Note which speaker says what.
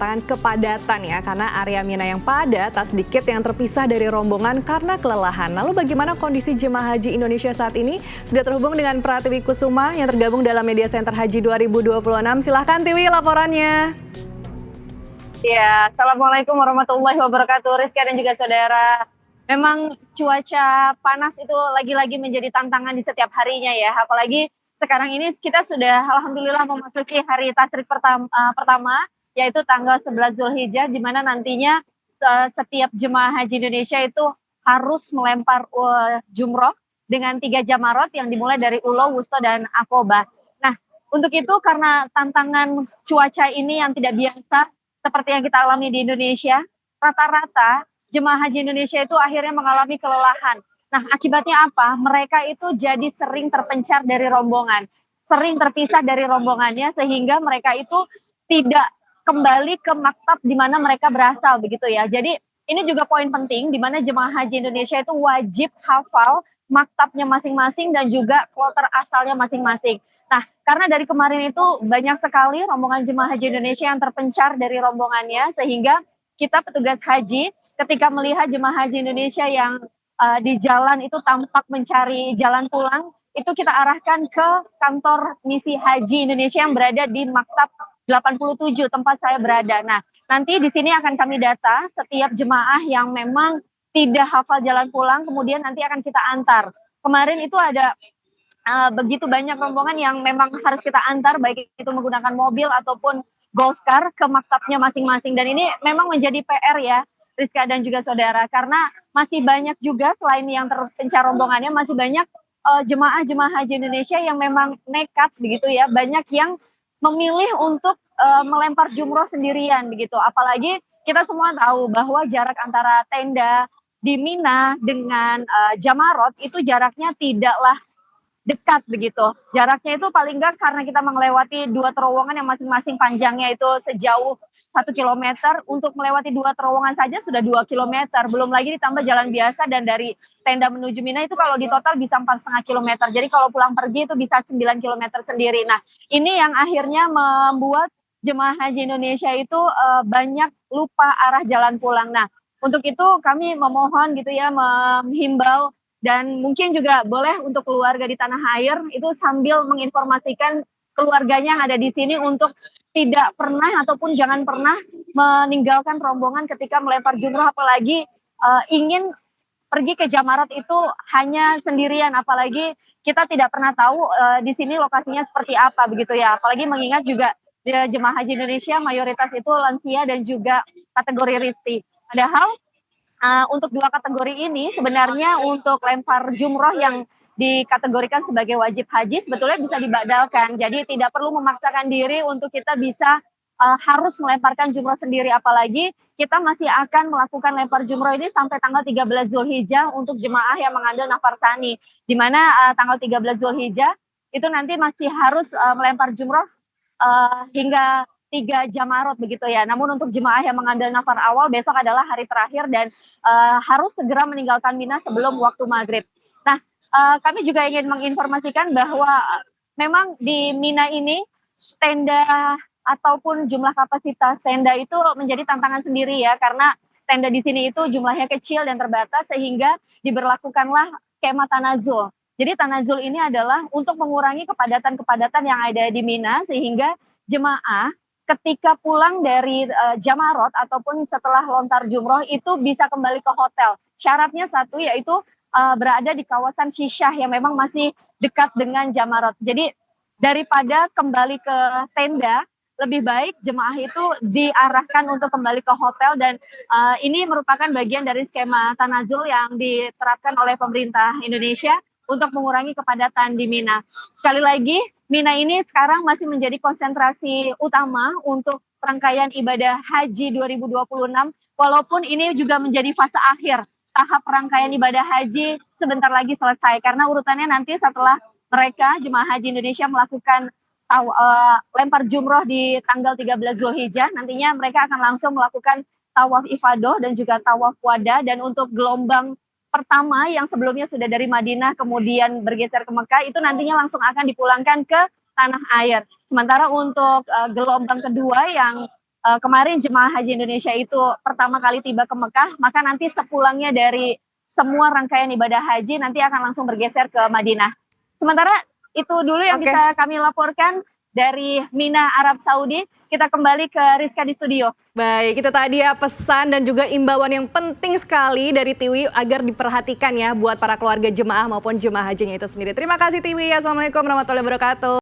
Speaker 1: Tangan kepadatan ya, karena area Mina yang padat, tak sedikit yang terpisah dari rombongan karena kelelahan. Lalu bagaimana kondisi jemaah haji Indonesia saat ini? Sudah terhubung dengan Pratiwi Kusuma yang tergabung dalam Media Center Haji 2026. Silahkan Tiwi laporannya.
Speaker 2: Ya, Assalamualaikum warahmatullahi wabarakatuh, Rizka dan juga saudara. Memang cuaca panas itu lagi-lagi menjadi tantangan di setiap harinya ya. Apalagi sekarang ini kita sudah alhamdulillah memasuki hari tasyrik pertama, yaitu tanggal 11 Zulhijjah, di mana nantinya setiap jemaah haji Indonesia itu harus melempar jumroh dengan 3 jamarot yang dimulai dari Ulo, Wusto, dan Aqobah. Nah, untuk itu karena tantangan cuaca ini yang tidak biasa, seperti yang kita alami di Indonesia, rata-rata jemaah haji Indonesia itu akhirnya mengalami kelelahan. Nah, akibatnya apa? Mereka itu jadi sering terpencar dari rombongan, sering terpisah dari rombongannya, sehingga mereka itu tidak kembali ke maktab di mana mereka berasal, begitu ya. Jadi ini juga poin penting di mana jemaah haji Indonesia itu wajib hafal maktabnya masing-masing dan juga kloter asalnya masing-masing. Nah, karena dari kemarin itu banyak sekali rombongan jemaah haji Indonesia yang terpencar dari rombongannya, sehingga kita petugas haji ketika melihat jemaah haji Indonesia yang di jalan itu tampak mencari jalan pulang, itu kita arahkan ke kantor misi haji Indonesia yang berada di Maktab 87 tempat saya berada. Nah, nanti di sini akan kami data setiap jemaah yang memang tidak hafal jalan pulang, kemudian nanti akan kita antar. Kemarin itu ada begitu banyak rombongan yang memang harus kita antar, baik itu menggunakan mobil ataupun golf car ke maktabnya masing-masing. Dan ini memang menjadi PR ya, Rizka dan juga saudara, karena masih banyak juga selain yang terpencar rombongannya, masih banyak jemaah-jemaah haji Indonesia yang memang nekat begitu ya, banyak yang memilih untuk melempar jumroh sendirian begitu. Apalagi kita semua tahu bahwa jarak antara tenda di Mina dengan Jamarot itu jaraknya tidaklah dekat begitu. Jaraknya itu paling enggak karena kita melewati 2 terowongan yang masing-masing panjangnya itu sejauh 1 kilometer. Untuk melewati 2 terowongan saja sudah 2 kilometer. Belum lagi ditambah jalan biasa, dan dari tenda menuju Mina itu kalau di total bisa 4,5 kilometer. Jadi kalau pulang pergi itu bisa 9 kilometer sendiri. Nah, ini yang akhirnya membuat jemaah haji Indonesia itu banyak lupa arah jalan pulang. Nah, untuk itu kami memohon gitu ya, menghimbau, dan mungkin juga boleh untuk keluarga di tanah air itu sambil menginformasikan keluarganya yang ada di sini untuk tidak pernah ataupun jangan pernah meninggalkan rombongan ketika melempar jumroh, apalagi ingin pergi ke Jamarat itu hanya sendirian, apalagi kita tidak pernah tahu di sini lokasinya seperti apa begitu ya, apalagi mengingat juga jemaah haji Indonesia mayoritas itu lansia dan juga kategori risti. Padahal untuk 2 kategori ini sebenarnya untuk lempar jumroh yang dikategorikan sebagai wajib haji sebetulnya bisa dibadalkan. Jadi tidak perlu memaksakan diri untuk kita bisa harus melemparkan jumroh sendiri, apalagi kita masih akan melakukan lempar jumroh ini sampai tanggal 13 Zulhijjah untuk jemaah yang mengandung nafar tsani, di mana tanggal 13 Zulhijjah itu nanti masih harus melempar jumroh hingga 3 jamarot begitu ya. Namun untuk jemaah yang mengambil nafar awal besok adalah hari terakhir, dan harus segera meninggalkan Mina sebelum waktu maghrib. Nah, kami juga ingin menginformasikan bahwa memang di Mina ini tenda ataupun jumlah kapasitas tenda itu menjadi tantangan sendiri ya, karena tenda di sini itu jumlahnya kecil dan terbatas, sehingga diberlakukanlah skema tanazul. Jadi tanazul ini adalah untuk mengurangi kepadatan-kepadatan yang ada di Mina, sehingga jemaah ketika pulang dari Jamarot ataupun setelah lontar jumroh itu bisa kembali ke hotel. Syaratnya satu, yaitu berada di kawasan Syisyah yang memang masih dekat dengan Jamarot. Jadi daripada kembali ke tenda, lebih baik jemaah itu diarahkan untuk kembali ke hotel, dan ini merupakan bagian dari skema tanazul yang diterapkan oleh pemerintah Indonesia untuk mengurangi kepadatan di Mina. Sekali lagi, Mina ini sekarang masih menjadi konsentrasi utama untuk rangkaian ibadah haji 2026, walaupun ini juga menjadi fase akhir tahap rangkaian ibadah haji sebentar lagi selesai, karena urutannya nanti setelah mereka jemaah haji Indonesia melakukan lempar jumroh di tanggal 13 Zulhijjah, nantinya mereka akan langsung melakukan tawaf ifadah dan juga tawaf wada. Dan untuk gelombang pertama yang sebelumnya sudah dari Madinah kemudian bergeser ke Mekah, itu nantinya langsung akan dipulangkan ke tanah air. Sementara untuk gelombang kedua yang kemarin jemaah haji Indonesia itu pertama kali tiba ke Mekah, maka nanti sepulangnya dari semua rangkaian ibadah haji nanti akan langsung bergeser ke Madinah. Sementara itu dulu yang
Speaker 1: Oke.
Speaker 2: bisa kami laporkan dari Mina, Arab Saudi. Kita kembali ke Rizka di studio.
Speaker 1: Baik, itu tadi ya pesan dan juga imbauan yang penting sekali dari Tiwi agar diperhatikan ya buat para keluarga jemaah maupun jemaah hajinya itu sendiri. Terima kasih Tiwi. Assalamualaikum warahmatullahi wabarakatuh.